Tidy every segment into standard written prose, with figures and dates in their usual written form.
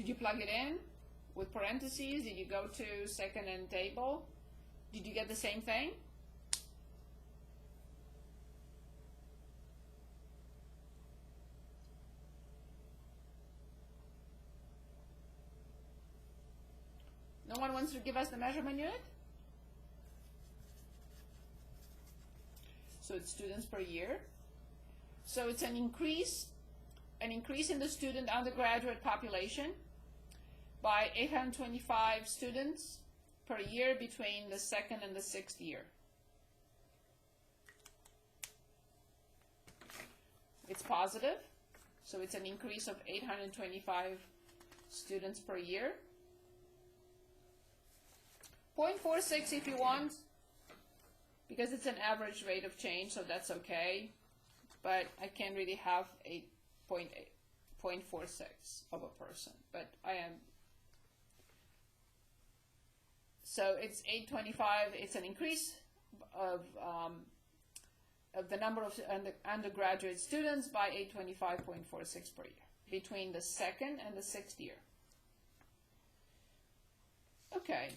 you plug it in with parentheses? Did you go to second and table? Did you get the same thing? No one wants to give us the measurement unit? So it's students per year. So it's an increase in the student undergraduate population by 825 students per year between the second and the sixth year. It's positive, so it's an increase of 825 students per year. 0.46 if you want, because it's an average rate of change, so that's okay. But I can't really have 0.46 of a person, but I am. So it's 825. It's an increase of the number of undergraduate students by 825.46 per year between the second and the sixth year. Okay.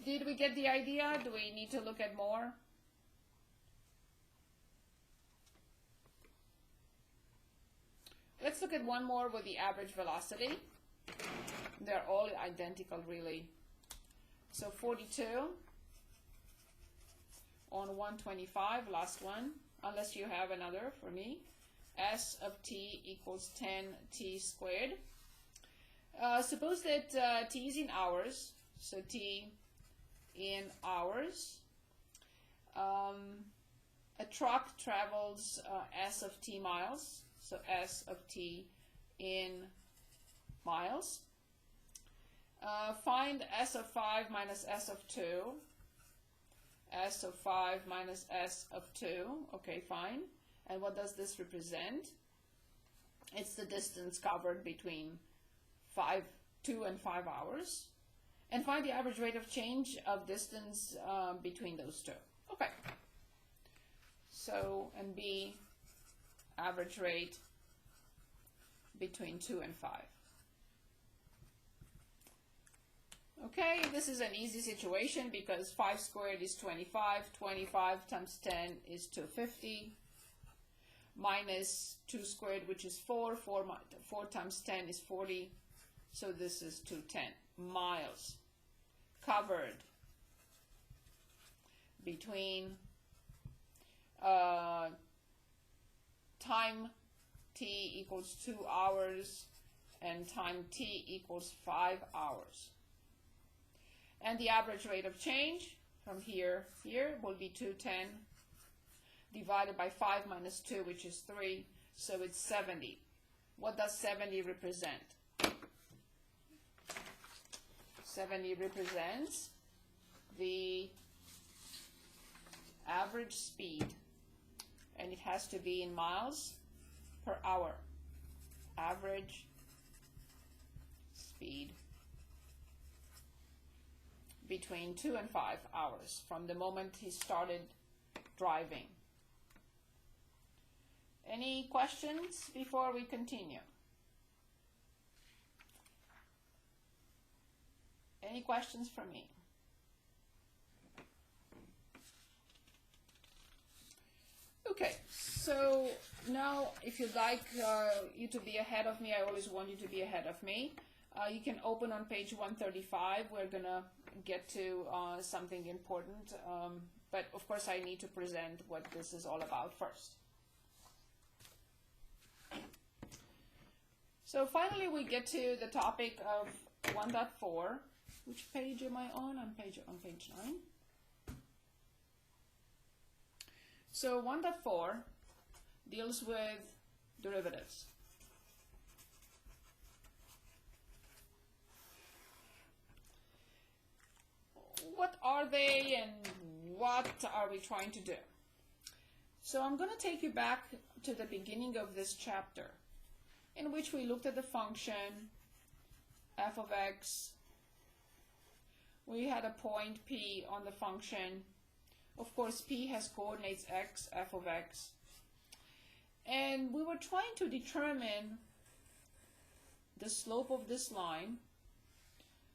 Did we get the idea? Do we need to look at more? Let's look at one more with the average velocity. They're all identical, really. So 42 on 125, last one, unless you have another for me. S of t equals 10t squared. Suppose that t is in hours, so t in hours. A truck travels s of t miles, so s of t in miles. Find s of 5 minus s of 2. S of 5 minus s of 2. Okay, fine. And what does this represent? It's the distance covered between 2 and 5 hours. And find the average rate of change of distance between those two. Okay. So, and B, average rate between 2 and 5. Okay, this is an easy situation because 5 squared is 25. 25 times 10 is 250. Minus 2 squared, which is 4. 4 times 10 is 40. So this is 210 miles covered between time t equals 2 hours and time t equals 5 hours. And the average rate of change from here will be 210 divided by 5 minus 2, which is 3, so it's 70. What does 70 represent? 70 represents the average speed, and it has to be in miles per hour. Average speed between 2 and 5 hours from the moment he started driving. Any questions before we continue? Any questions for me? Okay, so now if you'd like you to be ahead of me, I always want you to be ahead of me. You can open on page 135. We're going to get to something important, but of course I need to present what this is all about first. So finally we get to the topic of 1.4. Which page am I on? On page 9. So 1.4 deals with derivatives. What are they and what are we trying to do? So I'm going to take you back to the beginning of this chapter, in which we looked at the function f of x. We had a point P on the function. Of course, P has coordinates x, f of x. And we were trying to determine the slope of this line.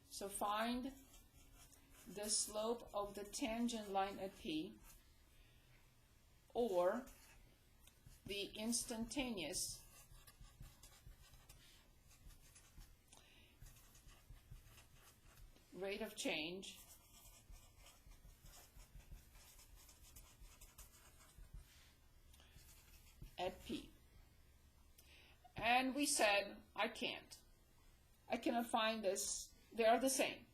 So find the slope of the tangent line at P, or the instantaneous rate of change at P. And we said, I cannot find this. They are the same.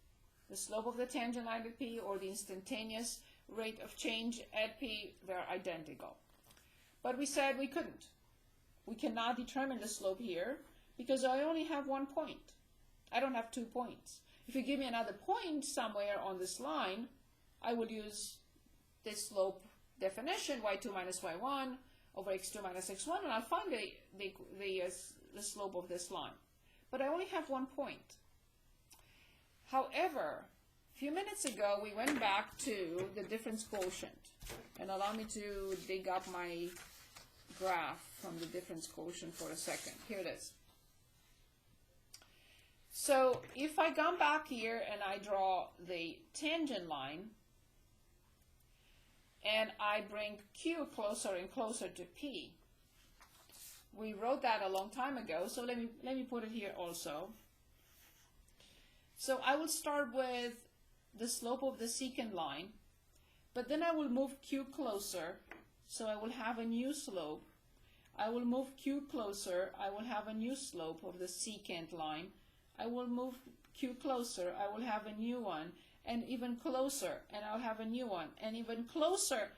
The slope of the tangent line at P or the instantaneous rate of change at P, they're identical. But we said we couldn't. We cannot determine the slope here because I only have one point. I don't have 2 points. If you give me another point somewhere on this line, I would use this slope definition, y2 minus y1 over x2 minus x1, and I'll find the slope of this line. But I only have 1 point. However, a few minutes ago, we went back to the difference quotient. And allow me to dig up my graph from the difference quotient for a second. Here it is. So if I come back here and I draw the tangent line, and I bring Q closer and closer to P, we wrote that a long time ago, so let me put it here also. So I will start with the slope of the secant line, but then I will move Q closer, so I will have a new slope. I will move Q closer, I will have a new slope of the secant line. I will move Q closer, I will have a new one, and even closer, and I'll have a new one, and even closer.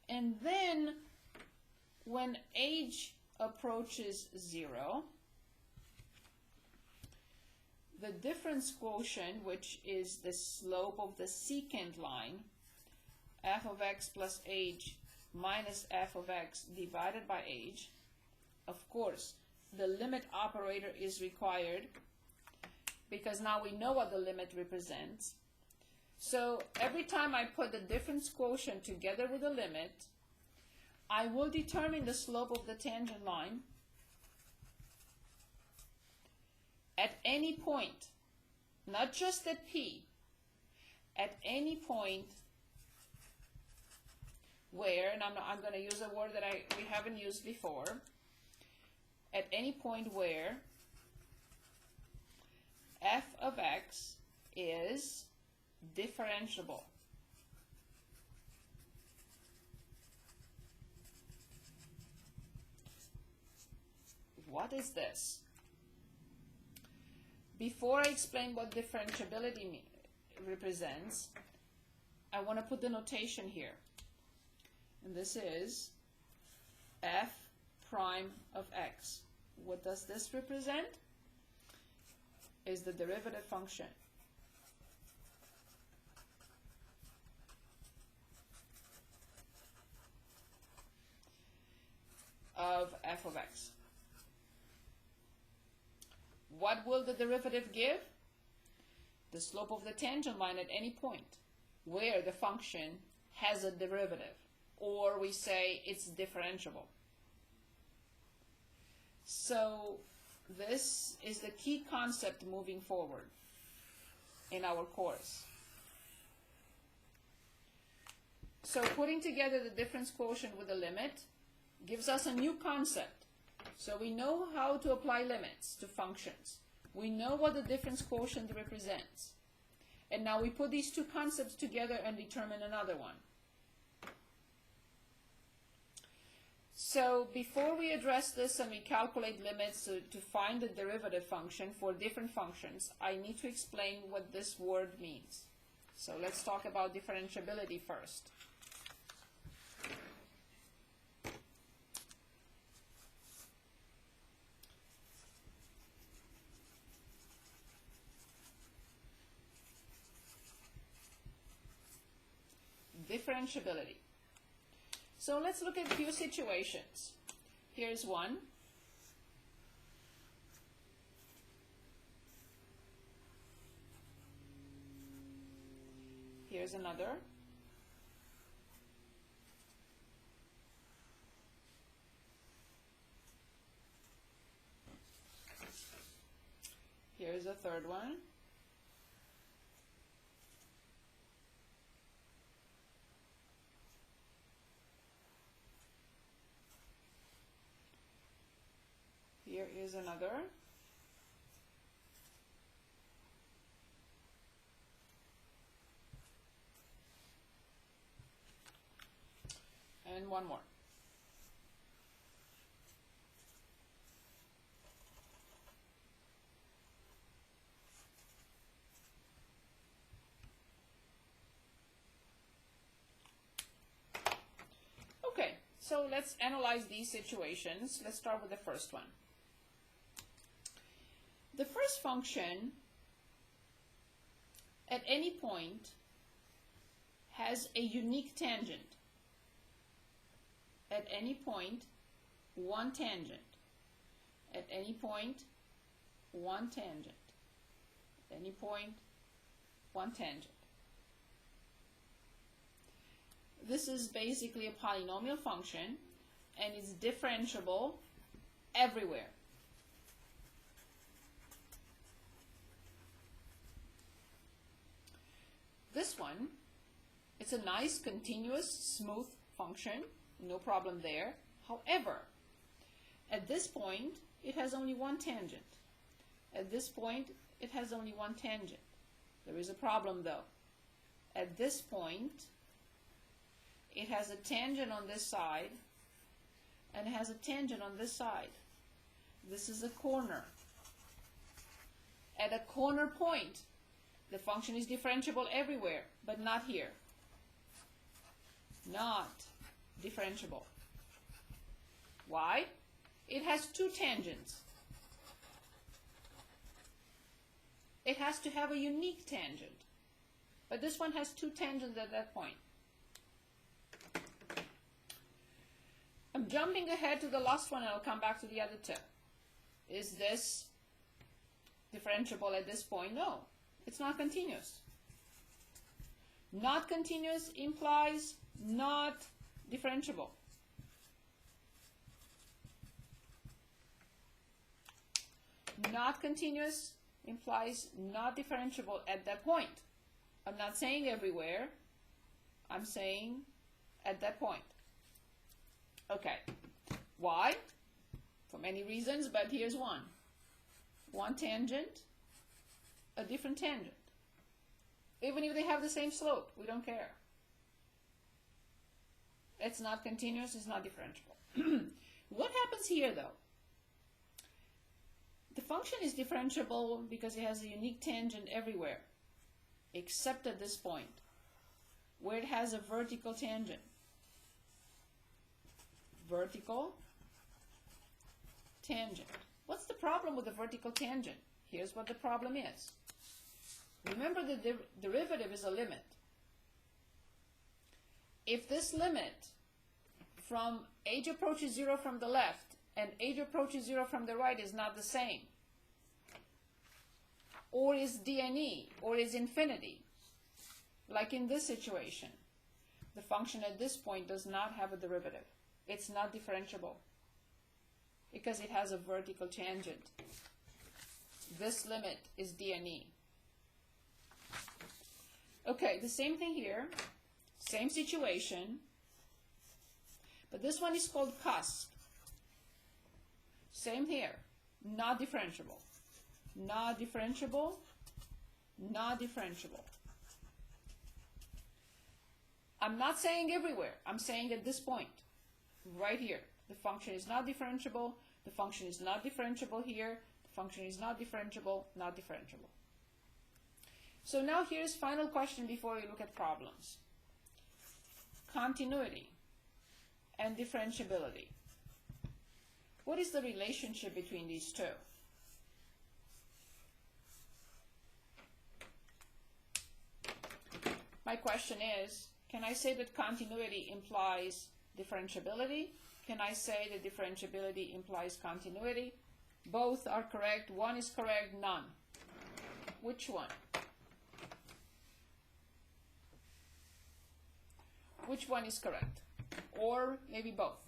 And then when age approaches 0, the difference quotient, which is the slope of the secant line, f of x plus age minus f of x divided by age, of course, the limit operator is required because now we know what the limit represents. So every time I put the difference quotient together with the limit, I will determine the slope of the tangent line at any point, not just at P, at any point where, and I'm going to use a word that we haven't used before, at any point where f of x is differentiable. What is this? Before I explain what differentiability represents, I want to put the notation here. And this is f prime of x. What does this represent? Is the derivative function of f of x. What will the derivative give? The slope of the tangent line at any point where the function has a derivative, or we say it's differentiable. So this is the key concept moving forward in our course. So putting together the difference quotient with a limit gives us a new concept. So we know how to apply limits to functions. We know what the difference quotient represents. And now we put these two concepts together and determine another one. So before we address this and we calculate limits to find the derivative function for different functions, I need to explain what this word means. So let's talk about differentiability first. Differentiability. So let's look at a few situations. Here's one. Here's another. the third one. Here is another. And one more. Okay, so let's analyze these situations. Let's start with the first one. The first function at any point has a unique tangent. At any point, one tangent. At any point, one tangent. At any point, one tangent. This is basically a polynomial function, and it's differentiable everywhere. This one, it's a nice, continuous, smooth function. No problem there. However, at this point, it has only one tangent. At this point, it has only one tangent. There is a problem though. At this point, it has a tangent on this side, and it has a tangent on this side. This is a corner. At a corner point, the function is differentiable everywhere, but not here. Not differentiable. Why? It has two tangents. It has to have a unique tangent. But this one has two tangents at that point. I'm jumping ahead to the last one and I'll come back to the other two. Is this differentiable at this point? No, it's not continuous. Not continuous implies not differentiable. Not continuous implies not differentiable at that point. I'm not saying everywhere. I'm saying at that point. Okay. Why? For many reasons, but here's one. One tangent, a different tangent. Even if they have the same slope, we don't care. It's not continuous, it's not differentiable. What happens here though? The function is differentiable because it has a unique tangent everywhere, except at this point, where it has a vertical tangent. Vertical tangent. What's the problem with the vertical tangent? Here's what the problem is. Remember, the derivative is a limit. If this limit from h approaches 0 from the left and h approaches 0 from the right is not the same, or is DNE, or is infinity, like in this situation, the function at this point does not have a derivative. It's not differentiable because it has a vertical tangent. This limit is DNE. Okay, the same thing here, same situation, but this one is called cusp. Same here, not differentiable. Not differentiable, not differentiable. I'm not saying everywhere, I'm saying at this point, right here. The function is not differentiable, the function is not differentiable here, the function is not differentiable, not differentiable. So now here's final question before we look at problems. Continuity and differentiability. What is the relationship between these two? My question is, can I say that continuity implies differentiability? Can I say that differentiability implies continuity? Both are correct. One is correct, none. Which one? Which one is correct? Or maybe both.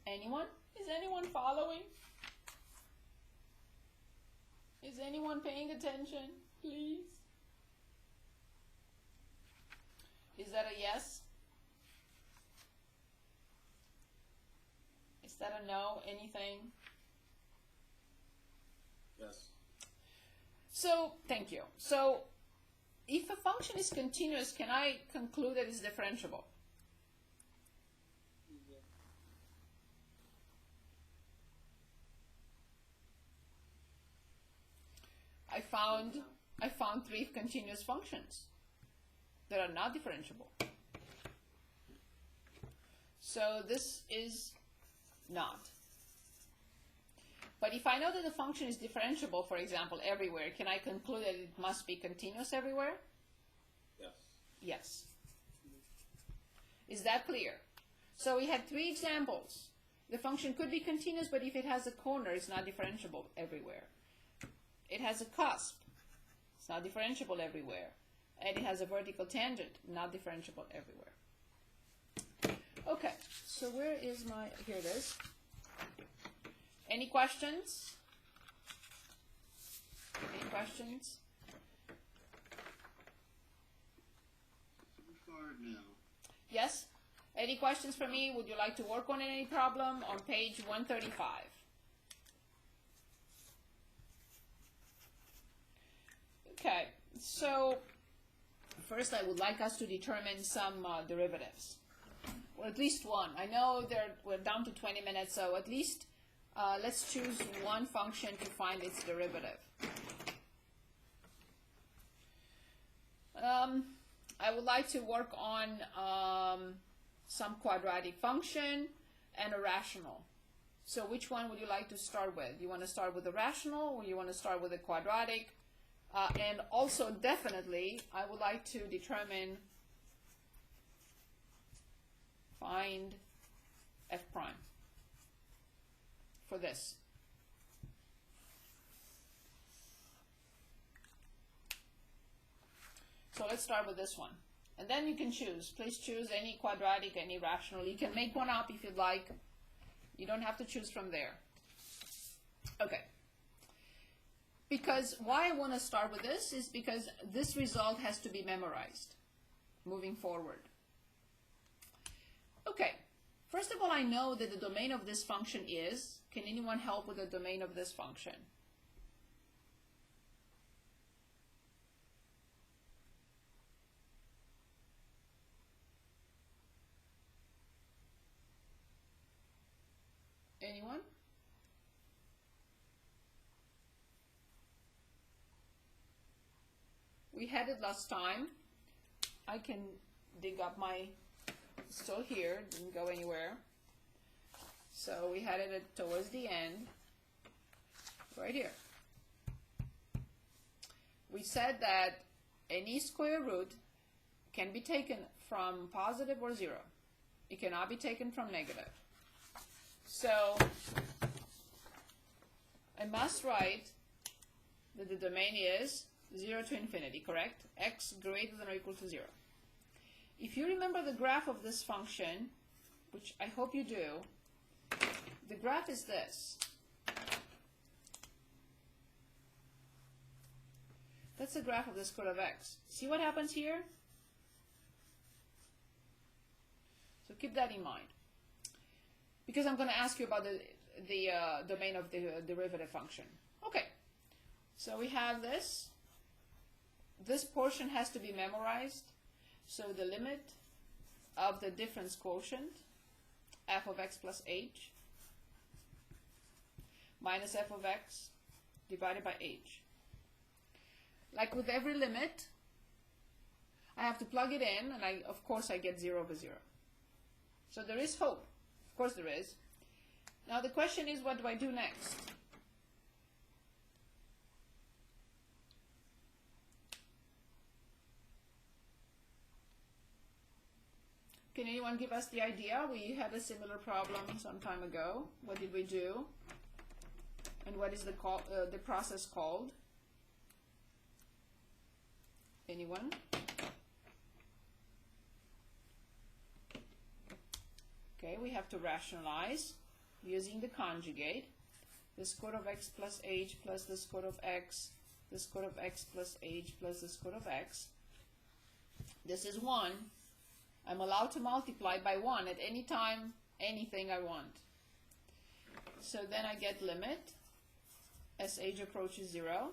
Anyone? anyone following? Is anyone paying attention, please? Is that a yes? Is that a no? Anything? Yes. So, thank you. So, if a function is continuous, can I conclude that it's differentiable? Yeah. I found 3 continuous functions that are not differentiable. So this is not. But if I know that the function is differentiable, for example, everywhere, can I conclude that it must be continuous everywhere? Yes. Yes. Is that clear? So we had 3 examples. The function could be continuous, but if it has a corner, it's not differentiable everywhere. It has a cusp. It's not differentiable everywhere. And it has a vertical tangent, not differentiable everywhere. Okay, so where is my, here it is. Any questions? Any questions? So far, no. Yes? Any questions for me? Would you like to work on any problem? On page 135. Okay, so first I would like us to determine some derivatives, or at least one. I know we're down to 20 minutes, so at least let's choose one function to find its derivative. I would like to work on some quadratic function and a rational. So which one would you like to start with? You want to start with the rational, or you want to start with the quadratic? And also, definitely, I would like to determine, find f prime for this. So let's start with this one. And then you can choose. Please choose any quadratic, any rational. You can make one up if you'd like. You don't have to choose from there. Okay. Because why I want to start with this is because this result has to be memorized moving forward. Okay, first of all, I know that the domain of this function is, can anyone help with the domain of this function? Anyone? We had it last time. I can dig up my, still here, didn't go anywhere. So we had it towards the end, right here. We said that any square root can be taken from positive or 0. It cannot be taken from negative. So I must write that the domain is 0 to infinity, correct? X greater than or equal to 0. If you remember the graph of this function, which I hope you do, the graph is this. That's the graph of the square root of x. See what happens here? So keep that in mind. Because I'm going to ask you about the domain of the derivative function. Okay, so we have this. This portion has to be memorized. So the limit of the difference quotient, f of x plus h, minus f of x divided by h. Like with every limit, I have to plug it in, and of course I get 0 over 0. So there is hope. Of course there is. Now the question is, what do I do next? Can anyone give us the idea? We had a similar problem some time ago. What did we do? And what is the process called? Anyone? Okay, we have to rationalize. using the conjugate, the square root of x plus h plus the square root of x, the square root of x plus h plus the square root of x. This is 1. I'm allowed to multiply by 1 at any time, anything I want. So then I get limit as h approaches 0.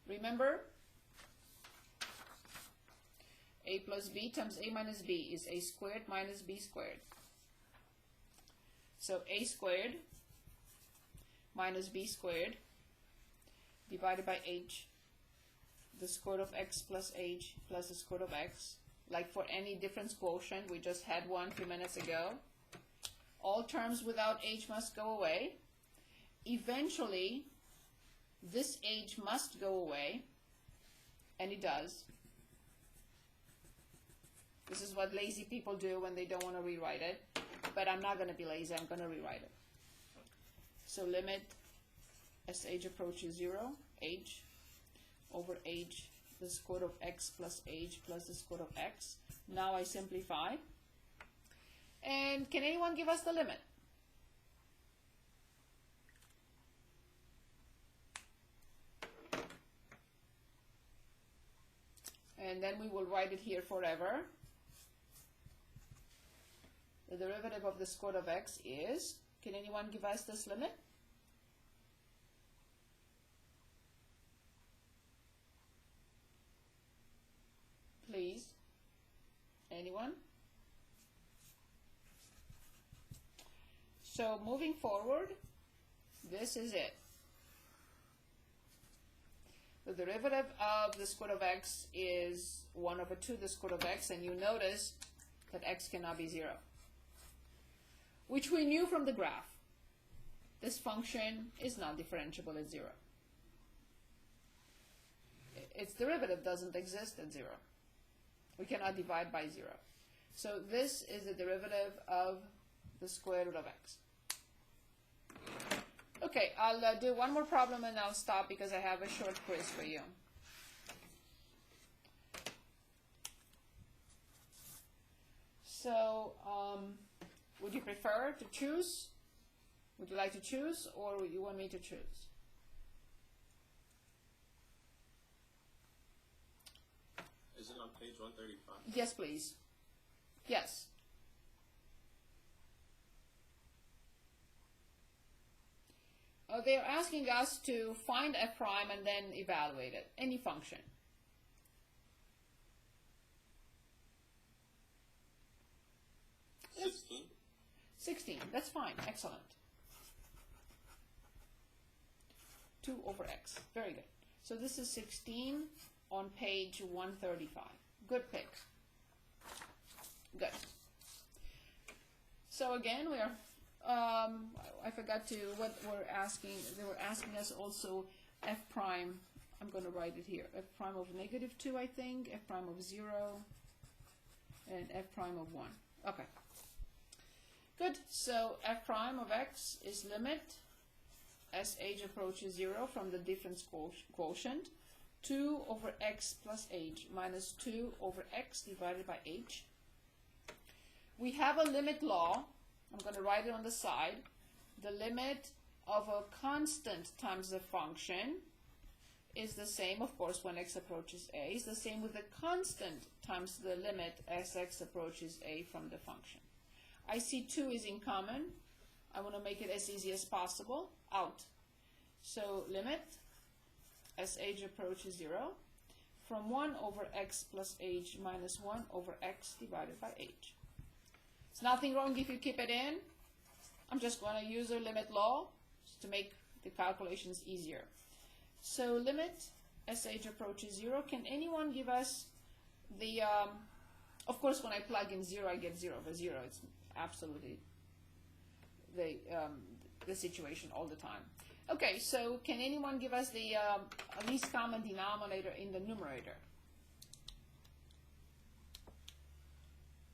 Remember, a plus b times a minus b is a squared minus b squared. So a squared minus b squared divided by h, the square root of x plus h plus the square root of x. Like for any difference quotient, we just had one a few minutes ago. All terms without h must go away. Eventually, this h must go away, and it does. This is what lazy people do when they don't want to rewrite it. But I'm not going to be lazy, I'm going to rewrite it. So limit as h approaches 0, h over h, the square root of x plus h plus the square root of x. Now I simplify. And can anyone give us the limit? And then we will write it here forever. The derivative of the square root of x is, can anyone give us this limit? Please. Anyone? So moving forward, this is it. The derivative of the square root of x is 1 over 2 the square root of x, and you notice that x cannot be 0, which we knew from the graph. This function is not differentiable at 0. Its derivative doesn't exist at 0. We cannot divide by 0. So this is the derivative of the square root of x. Okay, I'll do one more problem and I'll stop because I have a short quiz for you. So, would you prefer to choose? Would you like to choose, or would you want me to choose? Is it on page 135? Yes, please. Yes. They're asking us to find f prime and then evaluate it. Any function. Yes. 16. That's fine. Excellent. 2 over x. Very good. So this is 16 on page 135. Good pick. Good. So again, we are, I forgot to, what we're asking, they were asking us also f prime, I'm going to write it here, f prime of -2, I think, f prime of 0, and f prime of 1. Okay. Good. So f prime of x is limit as h approaches 0 from the difference quotient 2 over x plus h minus 2 over x divided by h. We have a limit law. I'm going to write it on the side. The limit of a constant times the function is the same, of course, when x approaches a. Is the same with the constant times the limit as x approaches a from the function. I see 2 is in common. I want to make it as easy as possible. Out. So limit as h approaches 0 from 1 over x plus h minus 1 over x divided by h. There's nothing wrong if you keep it in. I'm just going to use a limit law to make the calculations easier. So limit as h approaches 0. Can anyone give us the, of course when I plug in 0 I get 0, but 0 it's absolutely the situation all the time. Okay, so can anyone give us the least common denominator in the numerator?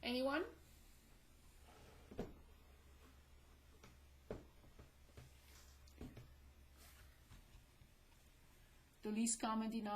Anyone? The least common denominator.